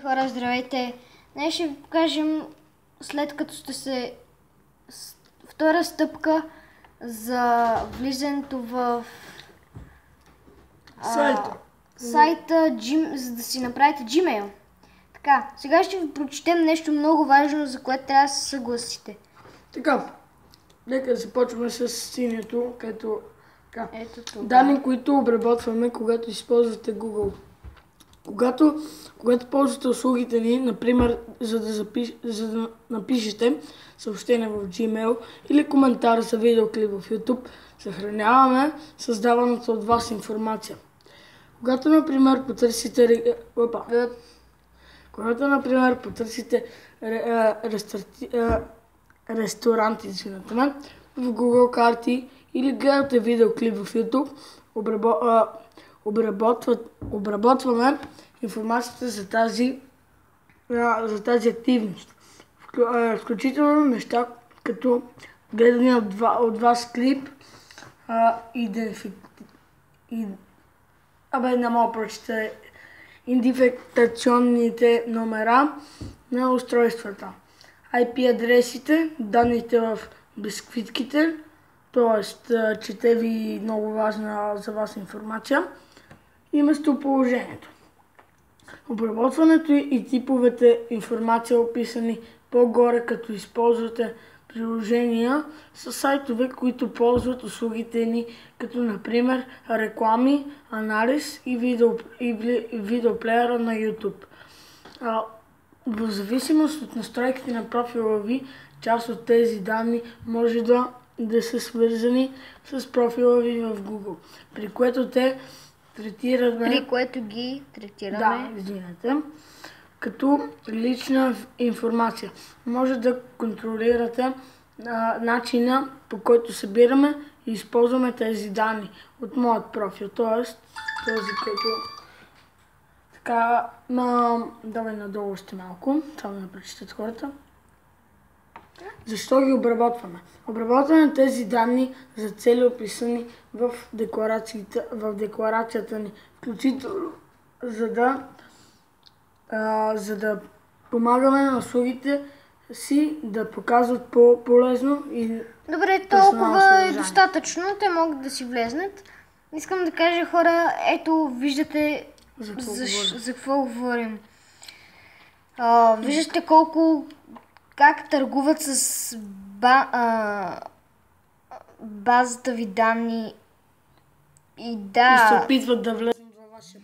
Хора, здравейте! Днес ще ви покажем, след като сте се втора стъпка за влизането в сайта, за да си направите Gmail. Така, сега ще ви прочетем нещо много важно, за което трябва да се съгласите. Така, нека започваме с синето, където данни, които обработваме, когато използвате Google. Когато ползвате услугите ни, например, за да напишете съобщение в Gmail или коментар за видеоклип в YouTube, съхраняваме създаваната от вас информация. Когато, например, потърсите ресторанти, в Google карти или гледате видеоклип в YouTube, обработваме информацията за тази активност. Включително неща като гледане от вас клип, идентификационните номера на устройствата, IP адресите, данните в бисквитките, т.е. чете ви много важна за вас информация и местоположението. Обработването и типовете информация, описани по-горе, като използвате приложения, са сайтове, които ползват услугите ни, като например реклами, анализ и видеоплеера на YouTube. В зависимост от настройките на профила ви, част от тези данни може да са свързани с профила ви в Google, при което ги третираме като лична информация. Може да контролирате начина, по който събираме и използваме тези данни от моят профил, т.е. този, който давай надолу още малко, само да прочитат хората. Защо ги обработваме? Обработваме тези данни за цели, описани в декларацията ни, включително за да помагаме на услугите си да показват по-полезно и добре, толкова е достатъчно, те могат да си влезнат. Искам да кажа, хора, ето виждате за какво говорим. Виждате как търгуват с базата ви данни и се опитват да влезнат във вашия